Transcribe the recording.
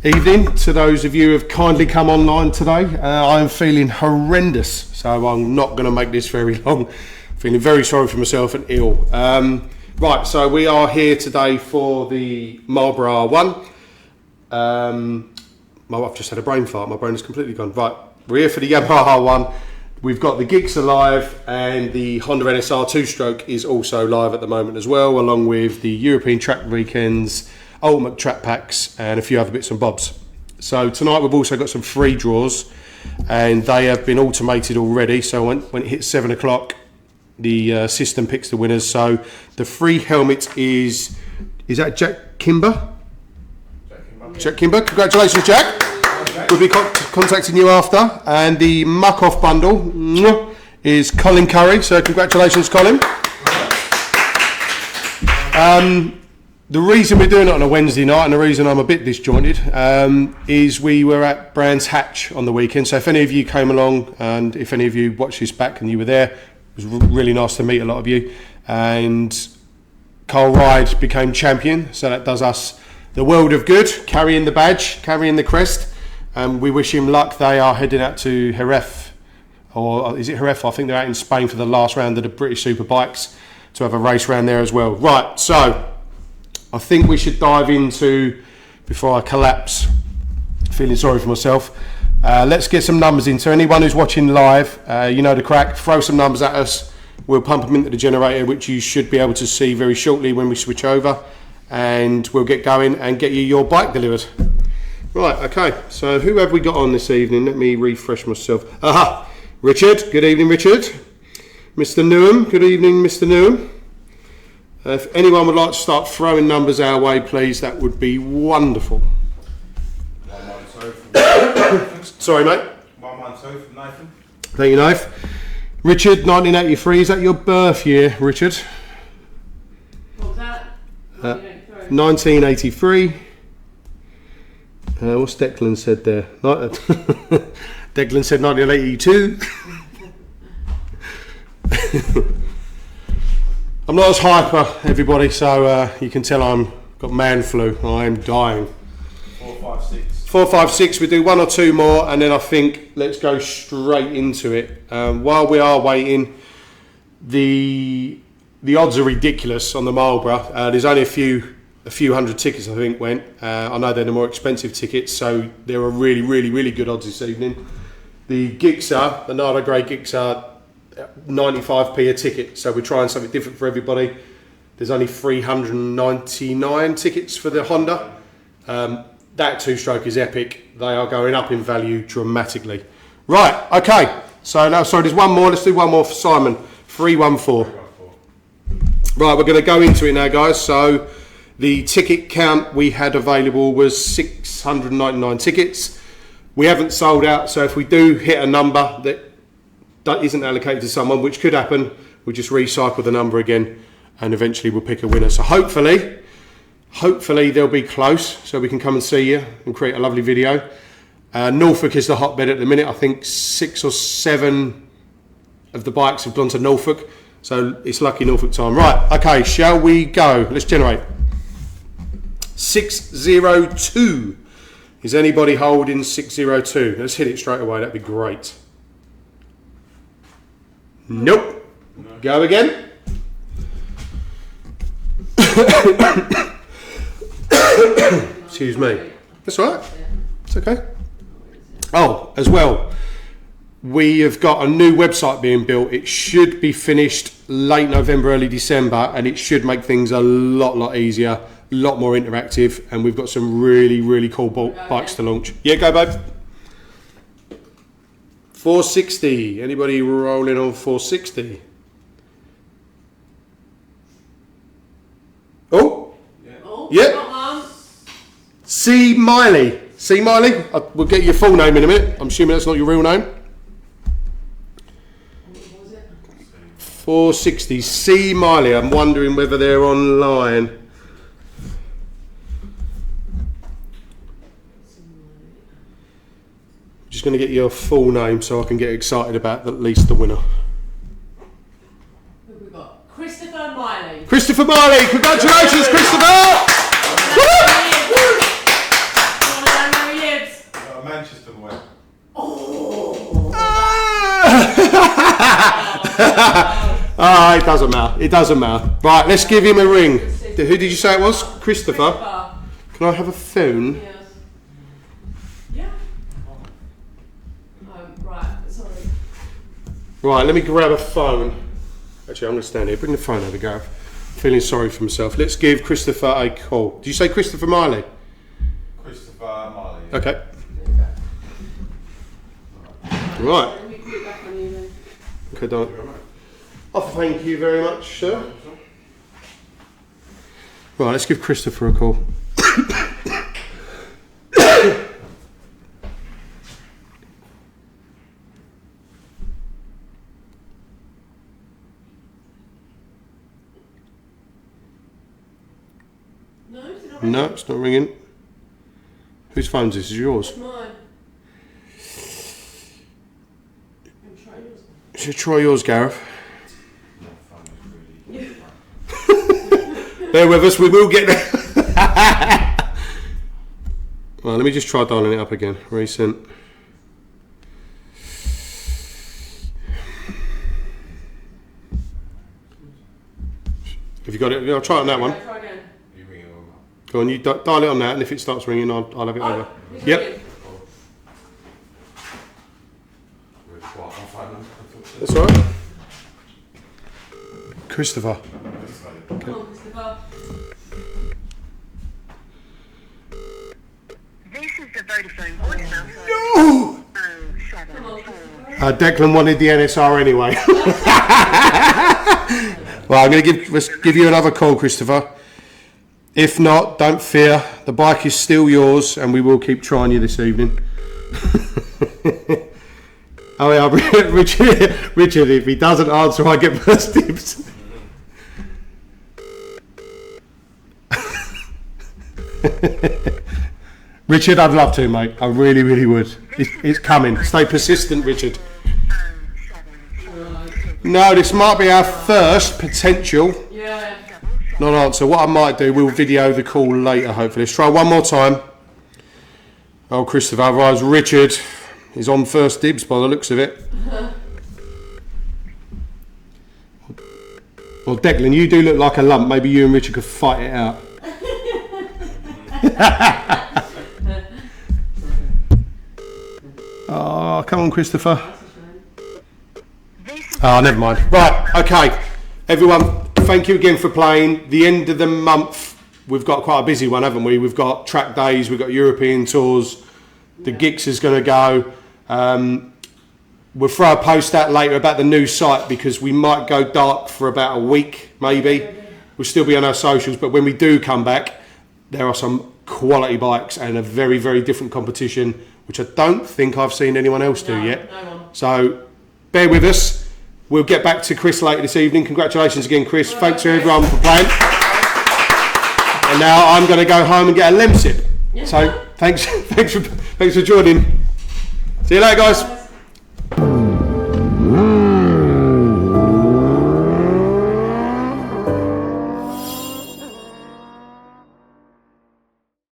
Evening to those of you who have kindly come online today. I am feeling horrendous, so I'm not going to make this very long. Feeling very sorry for myself and ill. Right, so we are here today for the Marlboro R1. I've just had a brain fart, my brain is completely gone. Right, we're here for the Yamaha R1. We've got the Gixxer live, and the Honda NSR 2-stroke is also live at the moment as well, along with the European Track Weekends, Ultimate Track Packs, and a few other bits and bobs. So tonight we've also got some free draws, and they have been automated already. So when it hits 7 o'clock, the system picks the winners. So the free helmet is that Jack Cymber? Jack Cymber, congratulations, Jack. We'll be contacting you after. And the Muc-Off bundle is Colin Curry, so congratulations, Colin. The reason we're doing it on a Wednesday night, and the reason I'm a bit disjointed, is we were at Brands Hatch on the weekend. So if any of you came along, and if any of you watched this back and you were there, it was really nice to meet a lot of you. And Carl Ride became champion, so that does us the world of good, carrying the badge, carrying the crest. We wish him luck. They are heading out to Jerez, or is it Jerez? I think they're out in Spain for the last round of the British Superbikes to have a race round there as well. Right, so I think we should dive into, before I collapse, feeling sorry for myself, let's get some numbers in. So anyone who's watching live, you know the crack, throw some numbers at us. We'll pump them into the generator, which you should be able to see very shortly when we switch over, and we'll get going and get you your bike delivered. Right, okay, so who have we got on this evening? Let me refresh myself. Aha, Richard, good evening, Richard. Mr. Newham, good evening, Mr. Newham. If anyone would like to start throwing numbers our way, please, that would be wonderful. 112 from Sorry, mate. 112 from Nathan. Thank you, Nathan. Richard, 1983, is that your birth year, Richard? What was that? 1983. What's Declan said there? Declan said 1982. I'm not as hyper, everybody, so you can tell I've got man flu. I am dying. 456. 456. We do one or two more, and then I think let's go straight into it. While we are waiting, the odds are ridiculous on the Marlboro. There's only a few hundred tickets, I think, went. I know they're the more expensive tickets, so there are really good odds this evening. The Gixxer, the Nardo Grey Gixxer, 95p a ticket, so we're trying something different for everybody. There's only 399 tickets for the Honda. That 2-stroke is epic. They are going up in value dramatically. Right, okay, so now, sorry, there's one more. Let's do one more for Simon. 314. Right, we're going to go into it now, guys. So the ticket count we had available was 699 tickets. We haven't sold out, so if we do hit a number that isn't allocated to someone, which could happen, we'll just recycle the number again, and eventually we'll pick a winner. So hopefully they'll be close, so we can come and see you and create a lovely video. Norfolk is the hotbed at the minute. I think 6 or 7 of the bikes have gone to Norfolk, so it's lucky Norfolk time. Right, okay, shall we go? Let's generate. 602. Is anybody holding 602? Let's hit it straight away, that'd be great. Nope. No. Go again. Excuse me. That's all right. It's okay. Oh, as well, we have got a new website being built. It should be finished late November, early December, and it should make things a lot easier, a lot more interactive, and we've got some really cool bikes to launch. Yeah, go, babe. 460. Anybody rolling on 460? Oh, yeah. Yep. C. Miley. C. Miley. We'll get your full name in a minute. I'm assuming that's not your real name. 460. C. Miley. I'm wondering whether they're online. Just going to get your full name so I can get excited about at least the winner. We've got Christopher Miley. Christopher Miley, congratulations, Christopher! Ah, it doesn't matter. It doesn't matter. Right, let's give him a ring. Who did you say it was? Christopher. Can I have a phone? Yes. Yeah. Right, sorry. Right, let me grab a phone. Actually, I'm going to stand here. Bring the phone over, Gareth. Feeling sorry for myself. Let's give Christopher a call. Did you say Christopher Miley? Christopher Miley. Yeah. Okay. Right. Let me put it back on you then. Okay, done. Oh, thank you very much, sir. Right, let's give Christopher a call. No, is it not? No, it's not ringing. Whose phone's this? Is it yours? It's mine. I'm trying yours. Should try yours, Gareth. My phone is really. Bear with us, we will get there. Right, let me just try dialing it up again. Recent. Have you got it? I'll try it on that one. Try again. You ring it over. Go on, you dial it on that, and if it starts ringing, I'll have it over. It's Yep. ringing. We're quiet on phone. That's all right. Christopher. Come on, Christopher. This is the Vodafone voicemail. No! Come on, Christopher. Declan wanted the NSR anyway. Well, I'm going to give you another call, Christopher. If not, don't fear. The bike is still yours, and we will keep trying you this evening. Oh yeah, Richard, if he doesn't answer, I get first dibs. Richard, I'd love to, mate. I really, really would. It's coming. Stay persistent, Richard. No, this might be our first potential Yeah. non-answer. What I might do, we'll video the call later, hopefully. Let's try one more time. Oh, Christopher, otherwise Richard is on first dibs by the looks of it. Well, Declan, you do look like a lump. Maybe you and Richard could fight it out. Oh, come on, Christopher. Oh, never mind. Right, okay. Everyone, thank you again for playing. The end of the month, we've got quite a busy one, haven't we? We've got track days, we've got European tours. The Geeks is going to go. We'll throw a post out later about the new site because we might go dark for about a week, maybe. We'll still be on our socials, but when we do come back, there are some quality bikes and a very, very different competition, which I don't think I've seen anyone else do yet. No one. So bear with us. We'll get back to Chris later this evening. Congratulations again, Chris. Thanks to everyone for playing. And now I'm going to go home and get a lemsip. So thanks for joining. See you later, guys.